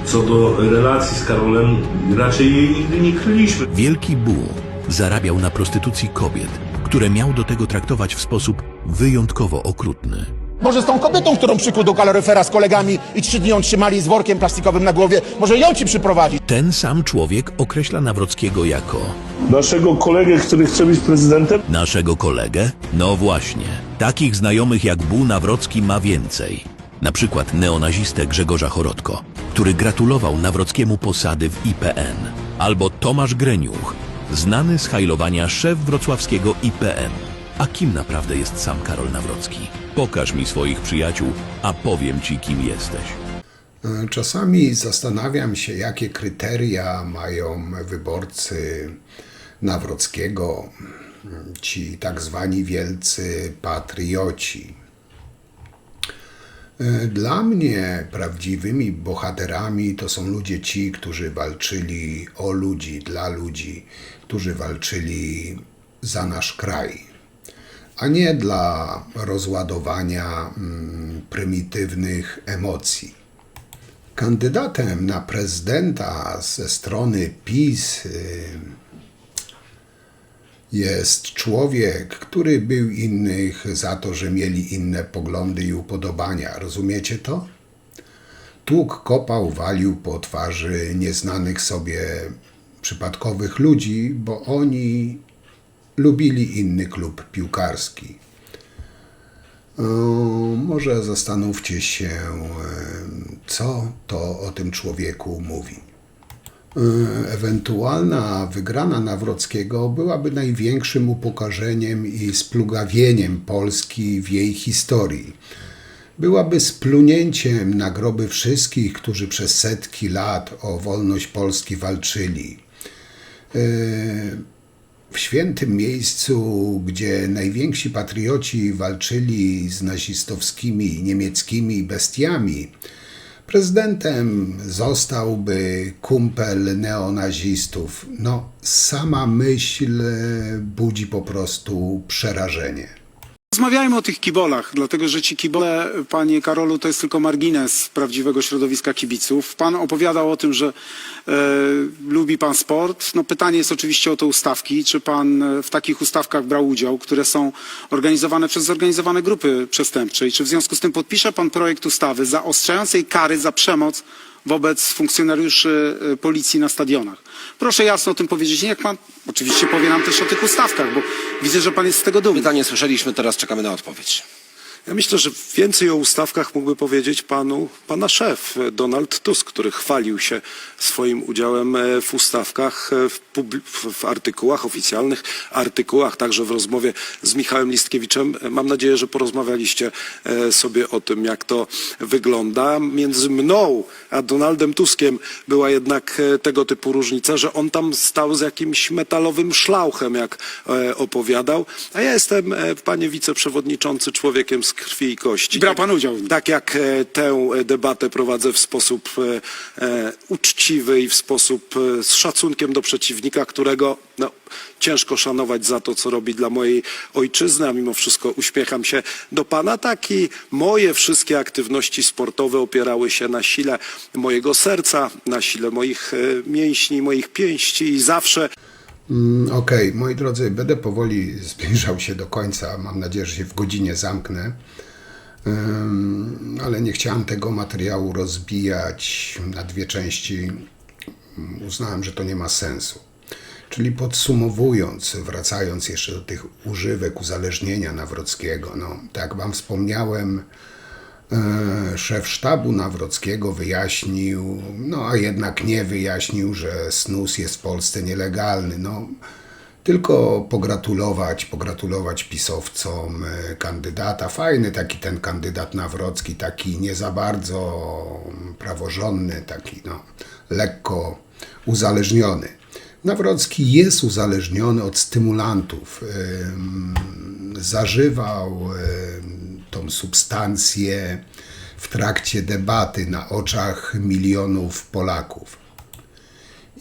Co do relacji z Karolem, raczej jej nigdy nie kryliśmy. Wielki buł zarabiał na prostytucji kobiet, które miał do tego traktować w sposób wyjątkowo okrutny. Może z tą kobietą, którą przykładł do kaloryfera z kolegami i 3 dni ją trzymali z workiem plastikowym na głowie, może ją ci przyprowadzić. Ten sam człowiek określa Nawrockiego jako Naszego kolegę, który chce być prezydentem? naszego kolegę? No właśnie. Takich znajomych jak Buł Nawrocki ma więcej. Na przykład neonazistę Grzegorza Chorodko, który gratulował Nawrockiemu posady w IPN. Albo Tomasz Greniuch, znany z hajlowania szef wrocławskiego IPN. A kim naprawdę jest sam Karol Nawrocki? Pokaż mi swoich przyjaciół, a powiem ci, kim jesteś. Czasami zastanawiam się, jakie kryteria mają wyborcy Nawrockiego, ci tak zwani wielcy patrioci. Dla mnie prawdziwymi bohaterami to są ludzie ci, którzy walczyli o ludzi, dla ludzi, którzy walczyli za nasz kraj, a nie dla rozładowania prymitywnych emocji. Kandydatem na prezydenta ze strony PiS jest człowiek, który bił innych za to, że mieli inne poglądy i upodobania. Rozumiecie to? Tłukł, kopał, walił po twarzy nieznanych sobie przypadkowych ludzi, bo oni lubili inny klub piłkarski. Może zastanówcie się, co to o tym człowieku mówi. Ewentualna wygrana Nawrockiego byłaby największym upokorzeniem i splugawieniem Polski w jej historii. byłaby splunięciem na groby wszystkich, którzy przez setki lat o wolność Polski walczyli. W świętym miejscu, gdzie najwięksi patrioci walczyli z nazistowskimi niemieckimi bestiami, prezydentem zostałby kumpel neonazistów. No, sama myśl budzi po prostu przerażenie. Rozmawiajmy o tych kibolach, dlatego że ci kibole, panie Karolu, to jest tylko margines prawdziwego środowiska kibiców. Pan opowiadał o tym, że lubi pan sport. No pytanie jest oczywiście o te ustawki. Czy pan w takich ustawkach brał udział, które są organizowane przez zorganizowane grupy przestępcze? I czy w związku z tym podpisze pan projekt ustawy zaostrzającej kary za przemoc wobec funkcjonariuszy policji na stadionach? Proszę jasno o tym powiedzieć. Niech pan oczywiście powie nam też o tych ustawkach, bo widzę, że pan jest z tego dumny. Pytanie słyszeliśmy, teraz czekamy na odpowiedź. Ja myślę, że więcej o ustawkach mógłby powiedzieć pana szef Donald Tusk, który chwalił się swoim udziałem w ustawkach, w artykułach, oficjalnych artykułach, także w rozmowie z Michałem Listkiewiczem. Mam nadzieję, że porozmawialiście sobie o tym, jak to wygląda. Między mną a Donaldem Tuskiem była jednak tego typu różnica, że on tam stał z jakimś metalowym szlauchem, jak opowiadał, a ja jestem, panie wiceprzewodniczący, człowiekiem z krwi i kości. Brał pan udział. Tak jak tę debatę prowadzę w sposób uczciwy i w sposób z szacunkiem do przeciwnika, którego ciężko szanować za to, co robi dla mojej ojczyzny, a mimo wszystko uśmiecham się do pana. Tak i moje wszystkie aktywności sportowe opierały się na sile mojego serca, na sile moich mięśni, moich pięści i zawsze... Okej, moi drodzy, będę powoli zbliżał się do końca. Mam nadzieję, że się w godzinie zamknę. Ale nie chciałem tego materiału rozbijać na dwie części. Uznałem, że to nie ma sensu. Czyli podsumowując, wracając jeszcze do tych używek uzależnienia Nawrockiego, tak jak wam wspomniałem, szef sztabu Nawrockiego wyjaśnił, a jednak nie wyjaśnił, że snus jest w Polsce nielegalny. Tylko pogratulować pisowcom kandydata. Fajny taki ten kandydat Nawrocki, taki nie za bardzo praworządny, taki lekko uzależniony. Nawrocki jest uzależniony od stymulantów. Zażywał tą substancję w trakcie debaty na oczach milionów Polaków.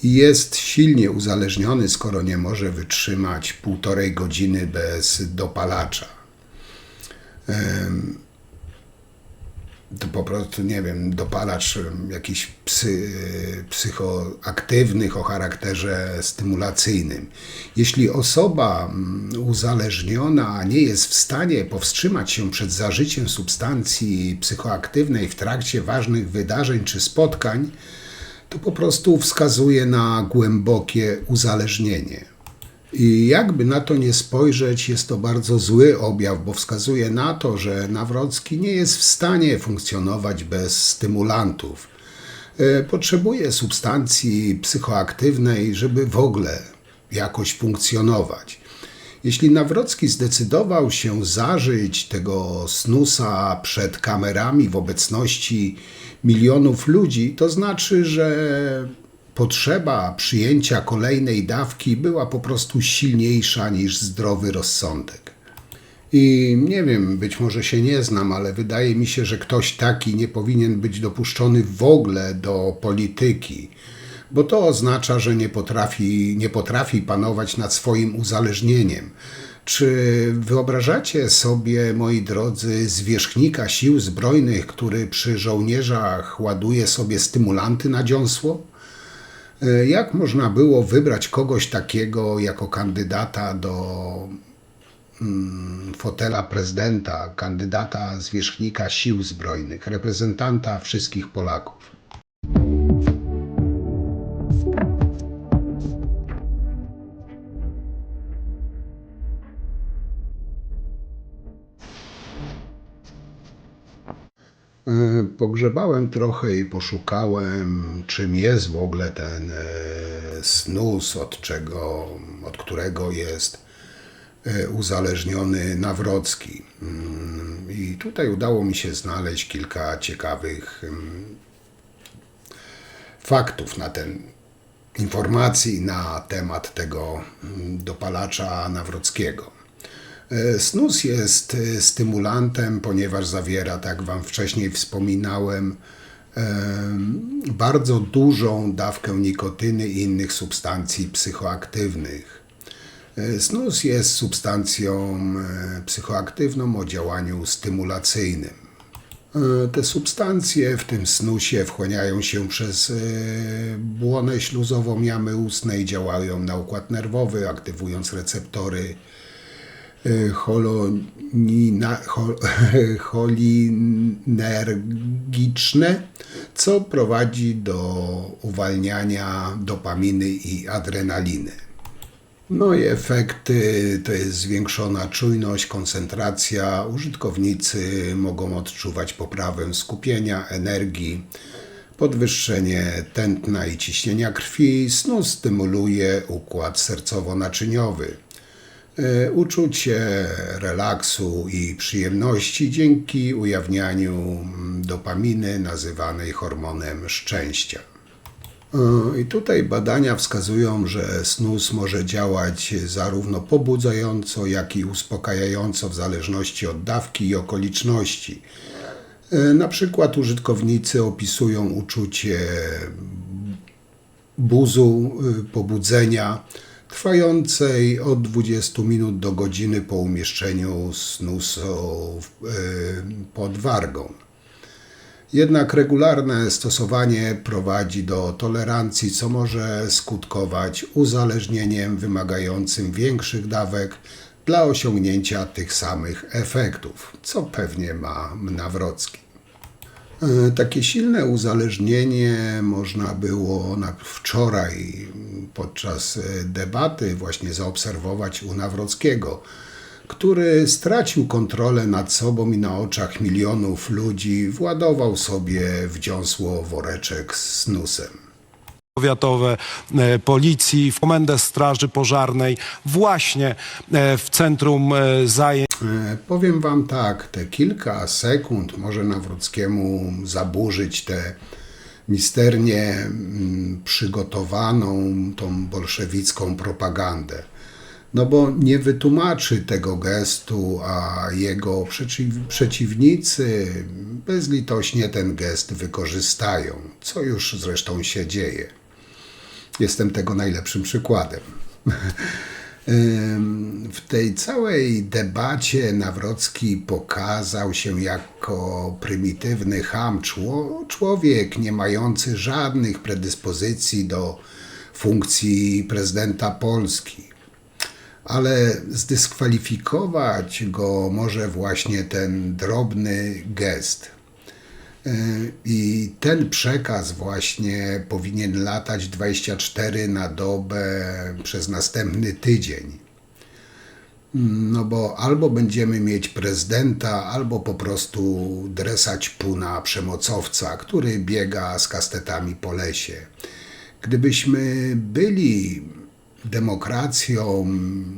I jest silnie uzależniony, skoro nie może wytrzymać 1,5 godziny bez dopalacza. To po prostu, nie wiem, dopalacz jakiś psychoaktywnych o charakterze stymulacyjnym. Jeśli osoba uzależniona nie jest w stanie powstrzymać się przed zażyciem substancji psychoaktywnej w trakcie ważnych wydarzeń czy spotkań, to po prostu wskazuje na głębokie uzależnienie. I jakby na to nie spojrzeć, jest to bardzo zły objaw, bo wskazuje na to, że Nawrocki nie jest w stanie funkcjonować bez stymulantów. Potrzebuje substancji psychoaktywnej, żeby w ogóle jakoś funkcjonować. Jeśli Nawrocki zdecydował się zażyć tego snusa przed kamerami w obecności milionów ludzi, to znaczy, że potrzeba przyjęcia kolejnej dawki była po prostu silniejsza niż zdrowy rozsądek. I nie wiem, być może się nie znam, ale wydaje mi się, że ktoś taki nie powinien być dopuszczony w ogóle do polityki, bo to oznacza, że nie potrafi panować nad swoim uzależnieniem. Czy wyobrażacie sobie, moi drodzy, zwierzchnika sił zbrojnych, który przy żołnierzach ładuje sobie stymulanty na dziąsło? Jak można było wybrać kogoś takiego jako kandydata do fotela prezydenta, kandydata zwierzchnika sił zbrojnych, reprezentanta wszystkich Polaków? Pogrzebałem trochę i poszukałem, czym jest w ogóle ten snus, od którego jest uzależniony Nawrocki. I tutaj udało mi się znaleźć kilka ciekawych faktów informacji na temat tego dopalacza Nawrockiego. Snus jest stymulantem, ponieważ zawiera, tak jak Wam wcześniej wspominałem, bardzo dużą dawkę nikotyny i innych substancji psychoaktywnych. Snus jest substancją psychoaktywną o działaniu stymulacyjnym. Te substancje w tym snusie wchłaniają się przez błonę śluzową jamy ustnej, działają na układ nerwowy, aktywując receptory cholinergiczne, co prowadzi do uwalniania dopaminy i adrenaliny. No i efekty to jest zwiększona czujność, koncentracja. Użytkownicy mogą odczuwać poprawę skupienia, energii, podwyższenie tętna i ciśnienia krwi. Snus stymuluje układ sercowo-naczyniowy. Uczucie relaksu i przyjemności dzięki ujawnianiu dopaminy nazywanej hormonem szczęścia. I tutaj badania wskazują, że snus może działać zarówno pobudzająco, jak i uspokajająco w zależności od dawki i okoliczności. Na przykład użytkownicy opisują uczucie buzu, pobudzenia, trwającej od 20 minut do godziny po umieszczeniu snusu pod wargą. Jednak regularne stosowanie prowadzi do tolerancji, co może skutkować uzależnieniem wymagającym większych dawek dla osiągnięcia tych samych efektów, co pewnie ma Nawrocki. Takie silne uzależnienie można było wczoraj podczas debaty właśnie zaobserwować u Nawrockiego, który stracił kontrolę nad sobą i na oczach milionów ludzi władował sobie w dziąsło woreczek z snusem. Powiatowe, policji, w Komendę Straży Pożarnej, właśnie w centrum zajęć. Powiem Wam tak, te kilka sekund może Nawrockiemu zaburzyć tę misternie przygotowaną, tą bolszewicką propagandę. No bo nie wytłumaczy tego gestu, a jego przeciwnicy bezlitośnie ten gest wykorzystają, co już zresztą się dzieje. Jestem tego najlepszym przykładem. W tej całej debacie Nawrocki pokazał się jako prymitywny cham, człowiek nie mający żadnych predyspozycji do funkcji prezydenta Polski. Ale zdyskwalifikować go może właśnie ten drobny gest. I ten przekaz właśnie powinien latać 24 na dobę przez następny tydzień. No bo albo będziemy mieć prezydenta, albo po prostu dresać puna przemocowca, który biega z kastetami po lesie. Gdybyśmy byli demokracją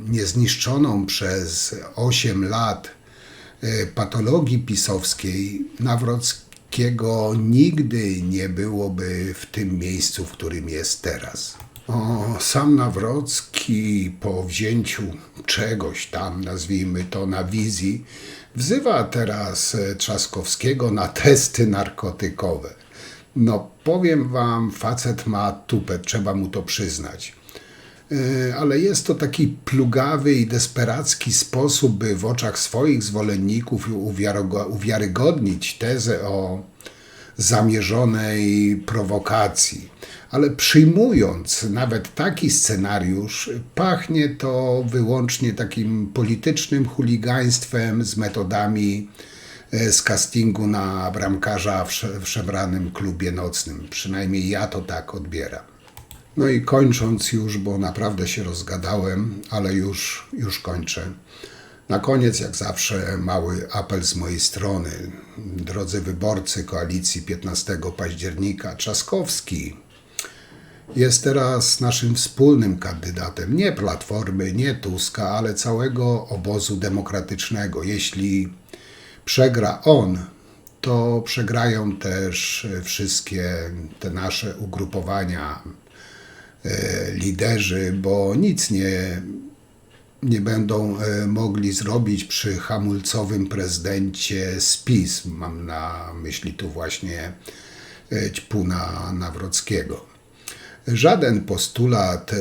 niezniszczoną przez 8 lat patologii pisowskiej, Nawrockiego nigdy nie byłoby w tym miejscu, w którym jest teraz. Sam Nawrocki po wzięciu czegoś tam, nazwijmy to na wizji, wzywa teraz Trzaskowskiego na testy narkotykowe. No powiem Wam, facet ma tupet, trzeba mu to przyznać. Ale jest to taki plugawy i desperacki sposób, by w oczach swoich zwolenników uwiarygodnić tezę o zamierzonej prowokacji. Ale przyjmując nawet taki scenariusz, pachnie to wyłącznie takim politycznym chuligaństwem z metodami z castingu na bramkarza w szemranym klubie nocnym. Przynajmniej ja to tak odbieram. No i kończąc już, bo naprawdę się rozgadałem, ale już kończę. Na koniec, jak zawsze, mały apel z mojej strony. Drodzy wyborcy koalicji 15 października, Trzaskowski jest teraz naszym wspólnym kandydatem. Nie Platformy, nie Tuska, ale całego obozu demokratycznego. Jeśli przegra on, to przegrają też wszystkie te nasze ugrupowania, liderzy, bo nic nie będą mogli zrobić przy hamulcowym prezydencie z PiS. Mam na myśli tu właśnie ćpuna Nawrockiego. Żaden postulat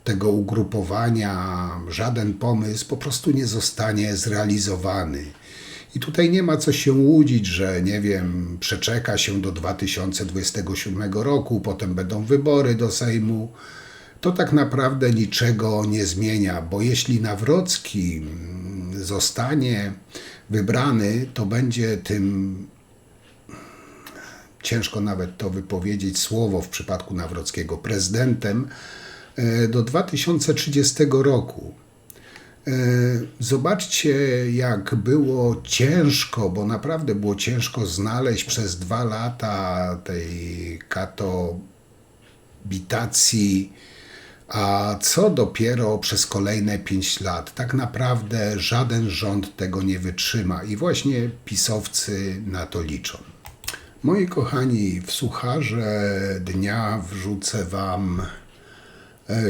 tego ugrupowania, żaden pomysł po prostu nie zostanie zrealizowany. I tutaj nie ma co się łudzić, że nie wiem, przeczeka się do 2027 roku, potem będą wybory do Sejmu. To tak naprawdę niczego nie zmienia, bo jeśli Nawrocki zostanie wybrany, to będzie tym, ciężko nawet to wypowiedzieć słowo w przypadku Nawrockiego, prezydentem do 2030 roku. Zobaczcie, jak było ciężko, bo naprawdę było ciężko znaleźć przez 2 lata tej katobitacji, a co dopiero przez kolejne 5 lat. Tak naprawdę żaden rząd tego nie wytrzyma i właśnie pisowcy na to liczą. Moi kochani, w sucharze dnia wrzucę wam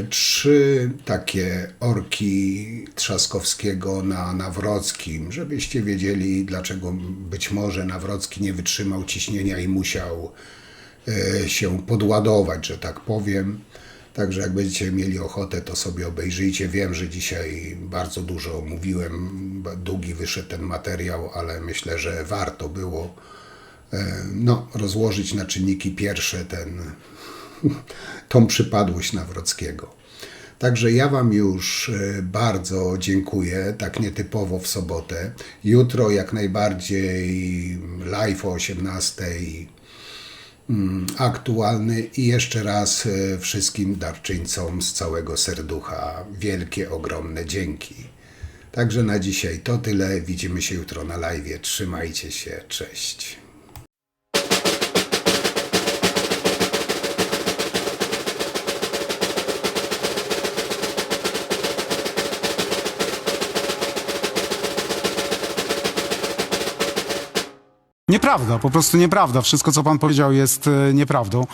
3 takie orki Trzaskowskiego na Nawrockim, żebyście wiedzieli, dlaczego być może Nawrocki nie wytrzymał ciśnienia i musiał się podładować, że tak powiem. Także jak będziecie mieli ochotę, to sobie obejrzyjcie. Wiem, że dzisiaj bardzo dużo mówiłem, długi wyszedł ten materiał, ale myślę, że warto było rozłożyć na czynniki pierwsze tą przypadłość Nawrockiego. Także ja wam już bardzo dziękuję, tak nietypowo w sobotę. Jutro jak najbardziej live o 18:00 aktualny i jeszcze raz wszystkim darczyńcom z całego serducha wielkie, ogromne dzięki. Także na dzisiaj to tyle. Widzimy się jutro na live. Trzymajcie się. Cześć. Nieprawda, po prostu nieprawda. Wszystko, co pan powiedział, jest nieprawdą,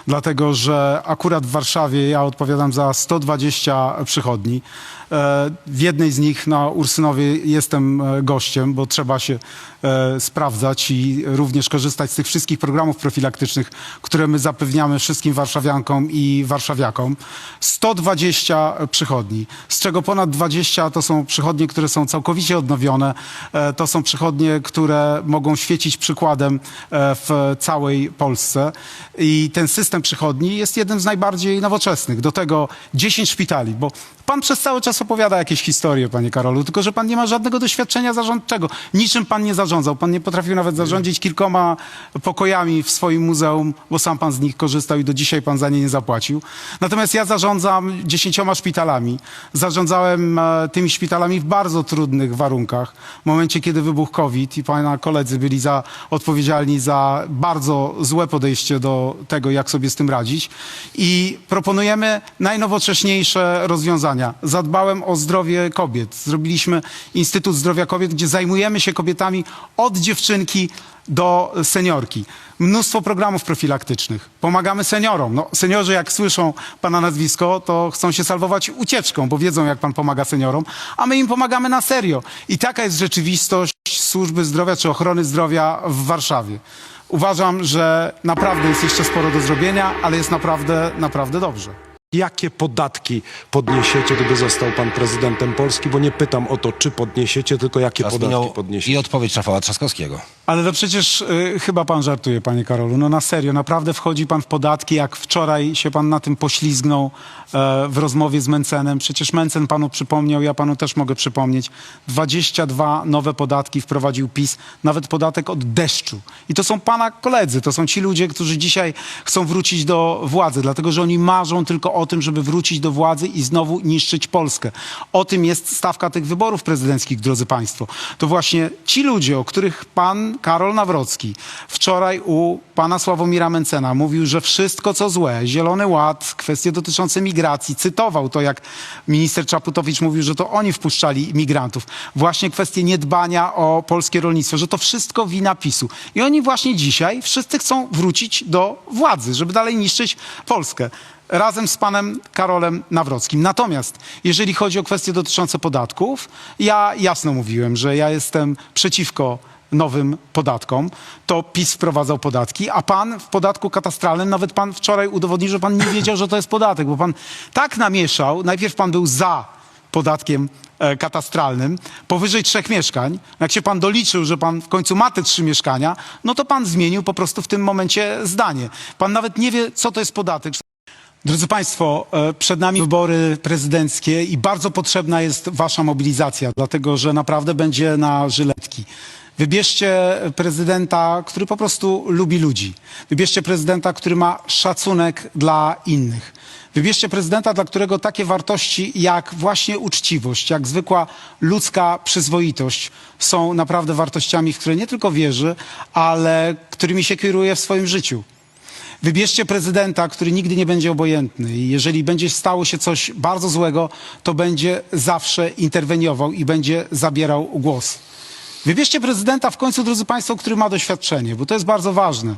dlatego że akurat w Warszawie ja odpowiadam za 120 przychodni. W jednej z nich na Ursynowie jestem gościem, bo trzeba się sprawdzać i również korzystać z tych wszystkich programów profilaktycznych, które my zapewniamy wszystkim warszawiankom i warszawiakom. 120 przychodni, z czego ponad 20 to są przychodnie, które są całkowicie odnowione. To są przychodnie, które mogą świecić przykładem w całej Polsce. I ten system przychodni jest jednym z najbardziej nowoczesnych. Do tego 10 szpitali, bo pan przez cały czas opowiada jakieś historie, panie Karolu, tylko że pan nie ma żadnego doświadczenia zarządczego. Niczym pan nie zarządzał. Pan nie potrafił nawet zarządzić kilkoma pokojami w swoim muzeum, bo sam pan z nich korzystał i do dzisiaj pan za nie nie zapłacił. Natomiast ja zarządzam 10 szpitalami. Zarządzałem tymi szpitalami w bardzo trudnych warunkach. W momencie, kiedy wybuchł COVID i pana koledzy byli odpowiedzialni za bardzo złe podejście do tego, jak sobie z tym radzić. I proponujemy najnowocześniejsze rozwiązania. Zadbałem o zdrowie kobiet. Zrobiliśmy Instytut Zdrowia Kobiet, gdzie zajmujemy się kobietami od dziewczynki do seniorki. Mnóstwo programów profilaktycznych. Pomagamy seniorom. No, seniorzy jak słyszą pana nazwisko, to chcą się salwować ucieczką, bo wiedzą, jak pan pomaga seniorom, a my im pomagamy na serio. I taka jest rzeczywistość służby zdrowia czy ochrony zdrowia w Warszawie. Uważam, że naprawdę jest jeszcze sporo do zrobienia, ale jest naprawdę, naprawdę dobrze. Jakie podatki podniesiecie, gdyby został pan prezydentem Polski? Bo nie pytam o to, czy podniesiecie, tylko jakie podatki podniesiecie. I odpowiedź Rafała Trzaskowskiego. Ale to przecież chyba pan żartuje, panie Karolu. No na serio, naprawdę wchodzi pan w podatki, jak wczoraj się pan na tym poślizgnął w rozmowie z Mencenem. Przecież Mencen panu przypomniał, ja panu też mogę przypomnieć. 22 nowe podatki wprowadził PiS, nawet podatek od deszczu. I to są pana koledzy, to są ci ludzie, którzy dzisiaj chcą wrócić do władzy, dlatego że oni marzą tylko o tym, żeby wrócić do władzy i znowu niszczyć Polskę. O tym jest stawka tych wyborów prezydenckich, drodzy państwo. To właśnie ci ludzie, o których pan Karol Nawrocki wczoraj u pana Sławomira Mencena mówił, że wszystko co złe, Zielony Ład, kwestie dotyczące migracji, cytował to, jak minister Czaputowicz mówił, że to oni wpuszczali migrantów, właśnie kwestie niedbania o polskie rolnictwo, że to wszystko wina PiS-u. I oni właśnie dzisiaj wszyscy chcą wrócić do władzy, żeby dalej niszczyć Polskę. Razem z panem Karolem Nawrockim. Natomiast jeżeli chodzi o kwestie dotyczące podatków, ja jasno mówiłem, że ja jestem przeciwko nowym podatkom. To PiS wprowadzał podatki, a pan w podatku katastralnym, nawet pan wczoraj udowodnił, że pan nie wiedział, że to jest podatek, bo pan tak namieszał, najpierw pan był za podatkiem katastralnym, powyżej 3 mieszkań. Jak się pan doliczył, że pan w końcu ma te 3 mieszkania, no to pan zmienił po prostu w tym momencie zdanie. Pan nawet nie wie, co to jest podatek. Drodzy Państwo, przed nami wybory prezydenckie i bardzo potrzebna jest wasza mobilizacja, dlatego że naprawdę będzie na żyletki. Wybierzcie prezydenta, który po prostu lubi ludzi. Wybierzcie prezydenta, który ma szacunek dla innych. Wybierzcie prezydenta, dla którego takie wartości jak właśnie uczciwość, jak zwykła ludzka przyzwoitość są naprawdę wartościami, w które nie tylko wierzy, ale którymi się kieruje w swoim życiu. Wybierzcie prezydenta, który nigdy nie będzie obojętny i jeżeli będzie stało się coś bardzo złego, to będzie zawsze interweniował i będzie zabierał głos. Wybierzcie prezydenta w końcu, drodzy Państwo, który ma doświadczenie, bo to jest bardzo ważne.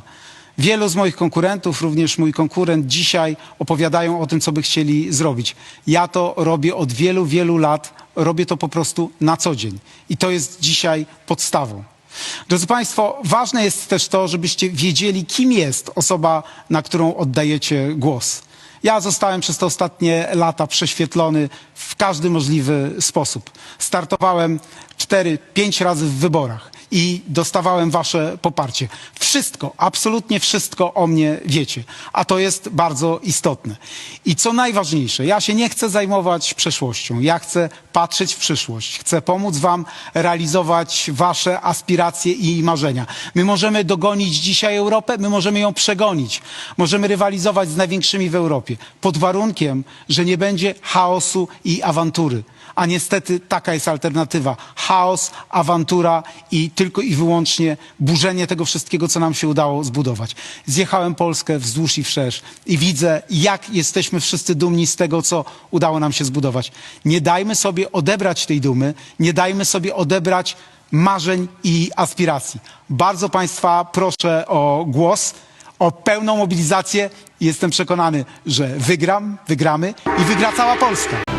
Wielu z moich konkurentów, również mój konkurent dzisiaj opowiadają o tym, co by chcieli zrobić. Ja to robię od wielu, wielu lat, robię to po prostu na co dzień i to jest dzisiaj podstawą. Drodzy Państwo, ważne jest też to, żebyście wiedzieli, kim jest osoba, na którą oddajecie głos. Ja zostałem przez te ostatnie lata prześwietlony w każdy możliwy sposób. Startowałem 4-5 razy w wyborach i dostawałem wasze poparcie. Wszystko, absolutnie wszystko o mnie wiecie, a to jest bardzo istotne. I co najważniejsze, ja się nie chcę zajmować przeszłością, ja chcę patrzeć w przyszłość, chcę pomóc wam realizować wasze aspiracje i marzenia. My możemy dogonić dzisiaj Europę, my możemy ją przegonić, możemy rywalizować z największymi w Europie, pod warunkiem, że nie będzie chaosu i awantury. A niestety taka jest alternatywa. Chaos, awantura i tylko i wyłącznie burzenie tego wszystkiego, co nam się udało zbudować. Zjechałem Polskę wzdłuż i wszerz i widzę, jak jesteśmy wszyscy dumni z tego, co udało nam się zbudować. Nie dajmy sobie odebrać tej dumy, nie dajmy sobie odebrać marzeń i aspiracji. Bardzo Państwa proszę o głos, o pełną mobilizację. Jestem przekonany, że wygramy i wygra cała Polska.